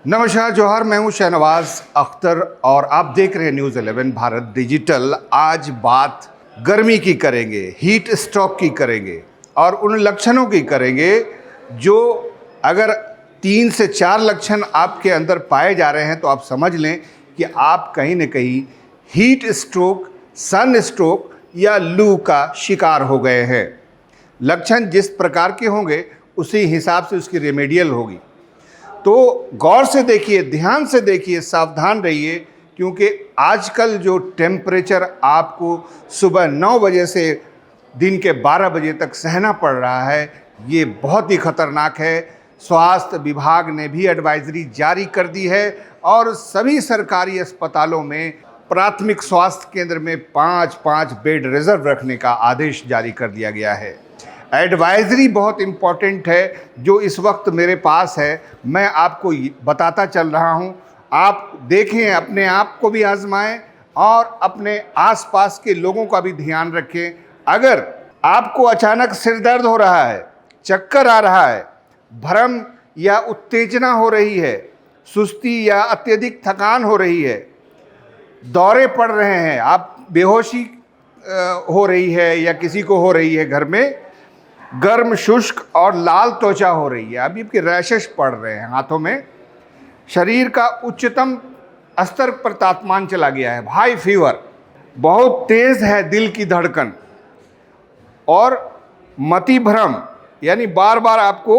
नमस्कार जोहर, मैं हूं शहनवाज अख्तर और आप देख रहे हैं न्यूज़ 11 भारत डिजिटल। आज बात गर्मी की करेंगे, हीट स्ट्रोक की करेंगे और उन लक्षणों की करेंगे जो अगर 3 से 4 लक्षण आपके अंदर पाए जा रहे हैं तो आप समझ लें कि आप कहीं न कहीं हीट स्ट्रोक, सन स्ट्रोक या लू का शिकार हो गए हैं। लक्षण जिस प्रकार के होंगे उसी हिसाब से उसकी रेमेडियल होगी। तो गौर से देखिए, ध्यान से देखिए, सावधान रहिए, क्योंकि आजकल जो टेम्परेचर आपको सुबह 9 बजे से दिन के 12 बजे तक सहना पड़ रहा है, ये बहुत ही खतरनाक है। स्वास्थ्य विभाग ने भी एडवाइजरी जारी कर दी है और सभी सरकारी अस्पतालों में प्राथमिक स्वास्थ्य केंद्र में 5-5 बेड रिजर्व रखने का आदेश जारी कर दिया गया है। एडवाइजरी बहुत इम्पॉर्टेंट है जो इस वक्त मेरे पास है, मैं आपको बताता चल रहा हूं। आप देखें, अपने आप को भी आजमाएं और अपने आसपास के लोगों का भी ध्यान रखें। अगर आपको अचानक सिर दर्द हो रहा है, चक्कर आ रहा है, भ्रम या उत्तेजना हो रही है, सुस्ती या अत्यधिक थकान हो रही है, दौरे पड़ रहे हैं, आप बेहोशी हो रही है या किसी को हो रही है, घर में गर्म, शुष्क और लाल त्वचा हो रही है, अभी आपके रैशेस पड़ रहे हैं हाथों में, शरीर का उच्चतम स्तर पर तापमान चला गया है, हाई फीवर, बहुत तेज है दिल की धड़कन और मति भ्रम, यानी बार बार आपको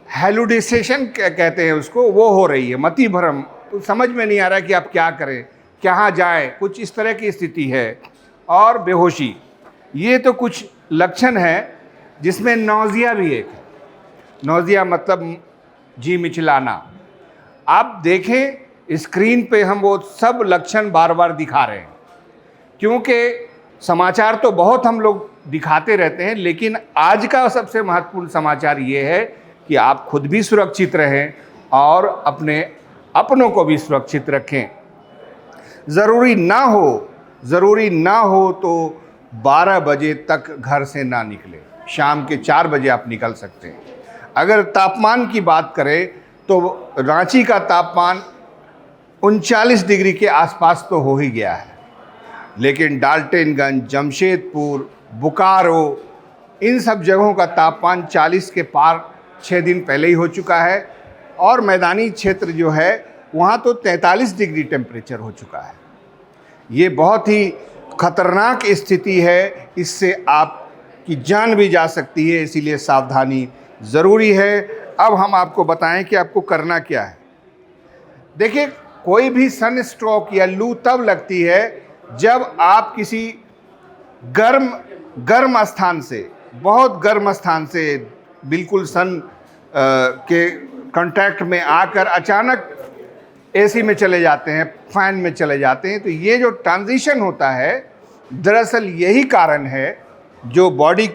हेलुसिनेशन कहते हैं उसको, वो हो रही है, मति भ्रम, तो समझ में नहीं आ रहा कि आप क्या करें, कहाँ जाएं, कुछ इस तरह की स्थिति है, और बेहोशी। ये तो कुछ लक्षण है जिसमें नौजिया भी एक है। नौजिया मतलब जी मिचलाना। आप देखें स्क्रीन पे हम वो सब लक्षण बार बार दिखा रहे हैं, क्योंकि समाचार तो बहुत हम लोग दिखाते रहते हैं, लेकिन आज का सबसे महत्वपूर्ण समाचार ये है कि आप खुद भी सुरक्षित रहें और अपनों को भी सुरक्षित रखें। ज़रूरी ना हो तो 12 बजे तक घर से ना निकले, शाम के 4 बजे आप निकल सकते हैं। अगर तापमान की बात करें तो रांची का तापमान 39 डिग्री के आसपास तो हो ही गया है, लेकिन डाल्टनगंज, जमशेदपुर, बोकारो, इन सब जगहों का तापमान 40 के पार 6 दिन पहले ही हो चुका है और मैदानी क्षेत्र जो है वहाँ तो 43 डिग्री टेम्परेचर हो चुका है। ये बहुत ही खतरनाक स्थिति है, इससे आपकी जान भी जा सकती है, इसीलिए सावधानी ज़रूरी है। अब हम आपको बताएं कि आपको करना क्या है। देखिए, कोई भी सन स्ट्रोक या लू तब लगती है जब आप किसी गर्म स्थान से, बहुत गर्म स्थान से बिल्कुल सन के कांटेक्ट में आकर अचानक एसी में चले जाते हैं, फैन में चले जाते हैं, तो ये जो ट्रांजिशन होता है, दरअसल यही कारण है जो बॉडी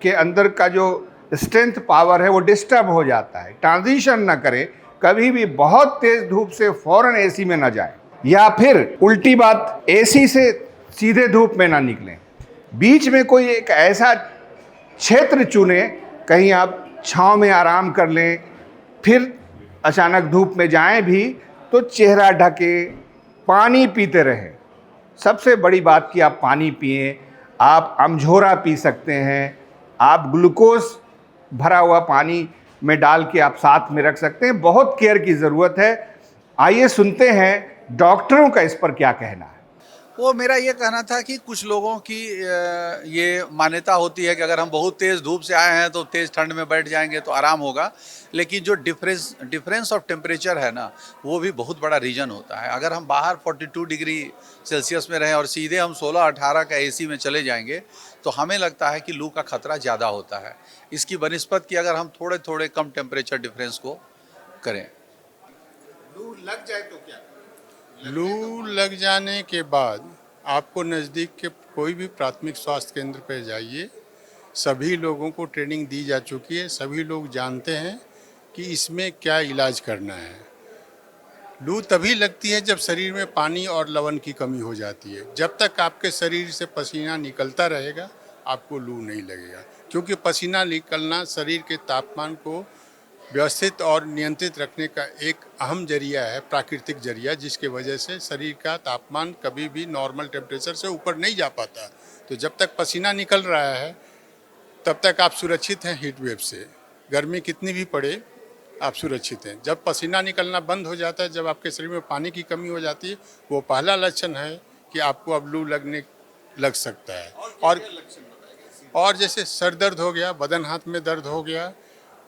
के अंदर का जो स्ट्रेंथ पावर है वो डिस्टर्ब हो जाता है। ट्रांजिशन ना करें, कभी भी बहुत तेज़ धूप से फ़ौरन एसी में ना जाएं, या फिर उल्टी बात, एसी से सीधे धूप में ना निकलें। बीच में कोई एक ऐसा क्षेत्र चुनें, कहीं आप छाँव में आराम कर लें, फिर अचानक धूप में जाएं भी तो चेहरा ढके, पानी पीते रहें। सबसे बड़ी बात कि आप पानी पिएं, आप अमझोरा पी सकते हैं, आप ग्लूकोज भरा हुआ पानी में डाल के आप साथ में रख सकते हैं। बहुत केयर की ज़रूरत है। आइए सुनते हैं डॉक्टरों का इस पर क्या कहना है। वो मेरा ये कहना था कि कुछ लोगों की ये मान्यता होती है कि अगर हम बहुत तेज़ धूप से आए हैं तो तेज़ ठंड में बैठ जाएंगे तो आराम होगा, लेकिन जो डिफरेंस ऑफ टेम्परेचर है ना, वो भी बहुत बड़ा रीज़न होता है। अगर हम बाहर 42 डिग्री सेल्सियस में रहें और सीधे हम 16-18 का एसी में चले जाएंगे तो हमें लगता है कि लू का खतरा ज़्यादा होता है, इसकी बनिस्बत कि अगर हम थोड़े थोड़े कम टेम्परेचर डिफरेंस को करें। लू लग जाए तो क्या? लू लग जाने के बाद आपको नज़दीक के कोई भी प्राथमिक स्वास्थ्य केंद्र पर जाइए। सभी लोगों को ट्रेनिंग दी जा चुकी है, सभी लोग जानते हैं कि इसमें क्या इलाज करना है। लू तभी लगती है जब शरीर में पानी और लवण की कमी हो जाती है। जब तक आपके शरीर से पसीना निकलता रहेगा आपको लू नहीं लगेगा, क्योंकि पसीना निकलना शरीर के तापमान को व्यवस्थित और नियंत्रित रखने का एक अहम जरिया है, प्राकृतिक जरिया, जिसके वजह से शरीर का तापमान कभी भी नॉर्मल टेम्परेचर से ऊपर नहीं जा पाता। तो जब तक पसीना निकल रहा है तब तक आप सुरक्षित हैं हीट वेव से। गर्मी कितनी भी पड़े आप सुरक्षित हैं। जब पसीना निकलना बंद हो जाता है, जब आपके शरीर में पानी की कमी हो जाती है, वो पहला लक्षण है कि आपको अब लू लग सकता है। और जैसे सर दर्द हो गया, बदन हाथ में दर्द हो गया,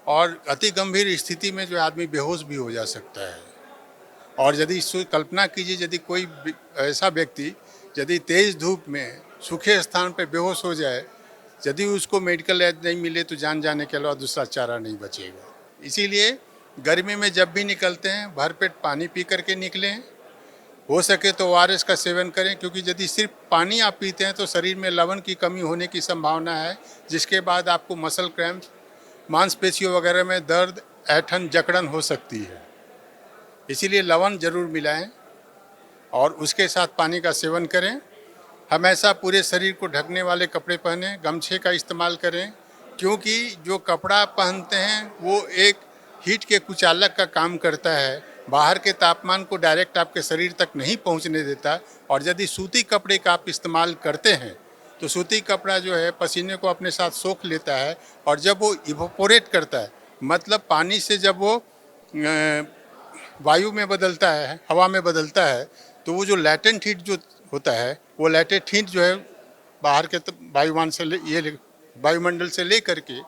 और अति गंभीर स्थिति में जो आदमी बेहोश भी हो जा सकता है। और यदि कल्पना कीजिए, यदि कोई ऐसा व्यक्ति यदि तेज धूप में सूखे स्थान पर बेहोश हो जाए, यदि उसको मेडिकल एड नहीं मिले तो जान जाने के अलावा दूसरा चारा नहीं बचेगा। इसीलिए गर्मी में जब भी निकलते हैं भरपेट पानी पी करके निकलें। हो सके तो ORS का सेवन करें, क्योंकि यदि सिर्फ पानी आप पीते हैं तो शरीर में लवण की कमी होने की संभावना है, जिसके बाद आपको मसल क्रैम्प्स, मांसपेशियों वगैरह में दर्द, ऐंठन, जकड़न हो सकती है। इसीलिए लवण जरूर मिलाएं और उसके साथ पानी का सेवन करें। हमेशा पूरे शरीर को ढकने वाले कपड़े पहनें, गमछे का इस्तेमाल करें, क्योंकि जो कपड़ा पहनते हैं वो एक हीट के कुचालक का काम करता है, बाहर के तापमान को डायरेक्ट आपके शरीर तक नहीं पहुंचने देता। और यदि सूती कपड़े का आप इस्तेमाल करते हैं तो सूती कपड़ा जो है पसीने को अपने साथ सोख लेता है, और जब वो इवोपोरेट करता है, मतलब पानी से जब वो वायु में बदलता है, हवा में बदलता है, तो वो जो लैटेंट हीट जो होता है, वो लैटेंट हीट जो है बाहर के वायुमान से वायुमंडल से ले करके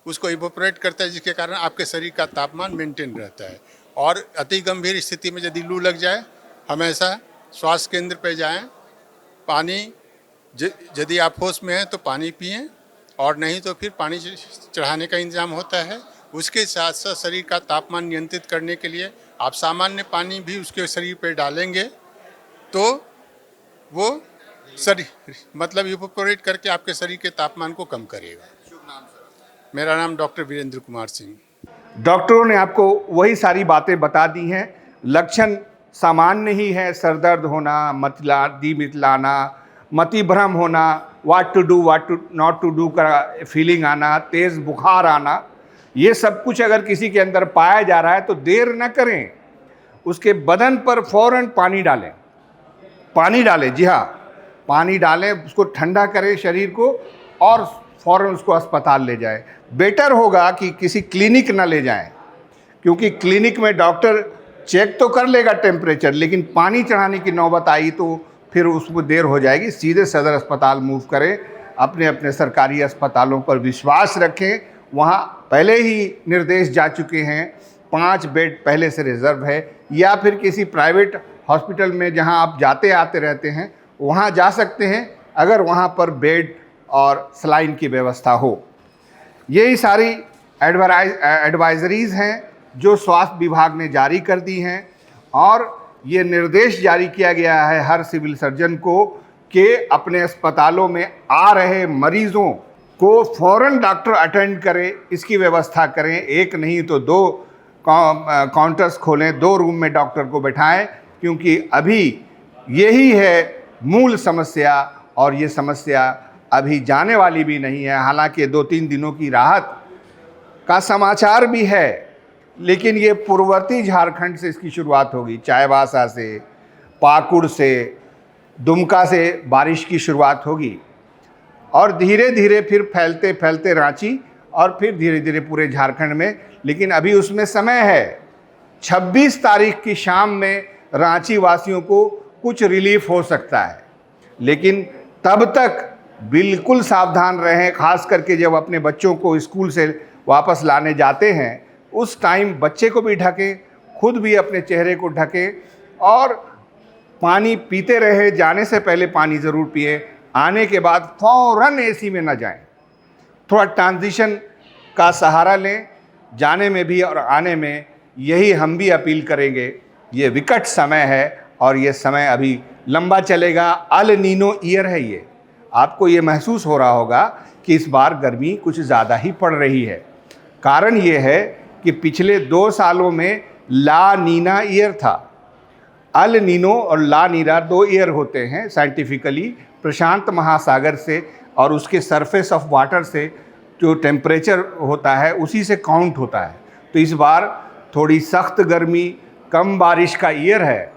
उसको इवोपोरेट करता है, जिसके कारण आपके शरीर का तापमान मेंटेन रहता है। और अति गंभीर स्थिति में यदि लू लग जाए, हमेशा स्वास्थ्य केंद्र पे जाएं। पानी यदि आप होश में हैं तो पानी पिएं, और नहीं तो फिर पानी चढ़ाने का इंतजाम होता है। उसके साथ साथ शरीर का तापमान नियंत्रित करने के लिए आप सामान्य पानी भी उसके शरीर पे डालेंगे तो वो शरीर मतलब इवोपोरेट करके आपके शरीर के तापमान को कम करेगा। मेरा नाम डॉक्टर वीरेंद्र कुमार सिंह। डॉक्टरों ने आपको वही सारी बातें बता दी हैं। लक्षण सामान्य ही है, सर दर्द होना, मितलाना, मति भ्रम होना, what to do what to not to do का फीलिंग आना, तेज़ बुखार आना, ये सब कुछ अगर किसी के अंदर पाया जा रहा है तो देर न करें, उसके बदन पर फौरन पानी डालें, जी हाँ, पानी डालें, उसको ठंडा करें शरीर को, और फ़ौरन उसको अस्पताल ले जाएं। बेटर होगा कि किसी क्लिनिक ना ले जाएं, क्योंकि क्लिनिक में डॉक्टर चेक तो कर लेगा टेम्परेचर, लेकिन पानी चढ़ाने की नौबत आई तो फिर उसको देर हो जाएगी। सीधे सदर अस्पताल मूव करें। अपने अपने सरकारी अस्पतालों पर विश्वास रखें। वहाँ पहले ही निर्देश जा चुके हैं, 5 बेड पहले से रिज़र्व है, या फिर किसी प्राइवेट हॉस्पिटल में जहाँ आप जाते आते रहते हैं वहाँ जा सकते हैं, अगर वहाँ पर बेड और सलाइन की व्यवस्था हो। यही सारी एडवाइजरीज़ हैं जो स्वास्थ्य विभाग ने जारी कर दी हैं, और ये निर्देश जारी किया गया है हर सिविल सर्जन को कि अपने अस्पतालों में आ रहे मरीज़ों को फ़ौरन डॉक्टर अटेंड करें, इसकी व्यवस्था करें। एक नहीं तो 2 काउंटर्स खोलें, 2 रूम में डॉक्टर को बैठाएं, क्योंकि अभी यही है मूल समस्या, और ये समस्या अभी जाने वाली भी नहीं है। हालांकि 2-3 दिनों की राहत का समाचार भी है, लेकिन ये पूर्ववर्ती झारखंड से इसकी शुरुआत होगी। चाईबासा से, पाकुड़ से, दुमका से बारिश की शुरुआत होगी, और धीरे धीरे फिर फैलते फैलते रांची, और फिर धीरे धीरे पूरे झारखंड में। लेकिन अभी उसमें समय है। 26 तारीख की शाम में रांची वासियों को कुछ रिलीफ हो सकता है, लेकिन तब तक बिल्कुल सावधान रहें। खास करके जब अपने बच्चों को स्कूल से वापस लाने जाते हैं, उस टाइम बच्चे को भी ढकें, खुद भी अपने चेहरे को ढकें, और पानी पीते रहे। जाने से पहले पानी ज़रूर पिए, आने के बाद फ़ौरन एसी में न जाएं। थोड़ा ट्रांजिशन का सहारा लें, जाने में भी और आने में। यही हम भी अपील करेंगे। ये विकट समय है, और ये समय अभी लंबा चलेगा। अल नीनो ईयर है ये। आपको ये महसूस हो रहा होगा कि इस बार गर्मी कुछ ज़्यादा ही पड़ रही है। कारण ये है कि पिछले 2 सालों में ला नीना ईयर था। अल नीनो और ला नीना 2 ईयर होते हैं साइंटिफिकली। प्रशांत महासागर से और उसके सरफेस ऑफ वाटर से जो टेम्परेचर होता है उसी से काउंट होता है। तो इस बार थोड़ी सख्त गर्मी, कम बारिश का ईयर है।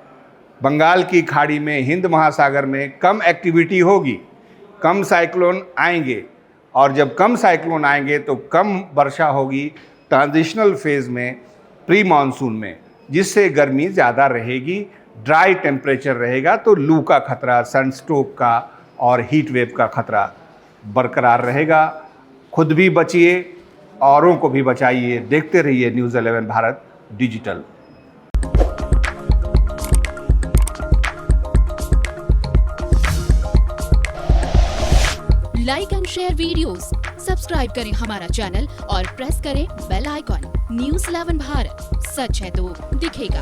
बंगाल की खाड़ी में, हिंद महासागर में कम एक्टिविटी होगी, कम साइक्लोन आएंगे, और जब कम साइक्लोन आएंगे तो कम वर्षा होगी ट्रांजिशनल फेज़ में, प्री मानसून में, जिससे गर्मी ज़्यादा रहेगी, ड्राई टेम्परेचर रहेगा, तो लू का खतरा, सनस्ट्रोक का और हीट वेव का खतरा बरकरार रहेगा। खुद भी बचिए, औरों को भी बचाइए। देखते रहिए news 11 Bharat digital. Like and share videos, subscribe करें हमारा चैनल और प्रेस करें बेल आइकॉन। न्यूज़ 11 भारत, सच है तो दिखेगा।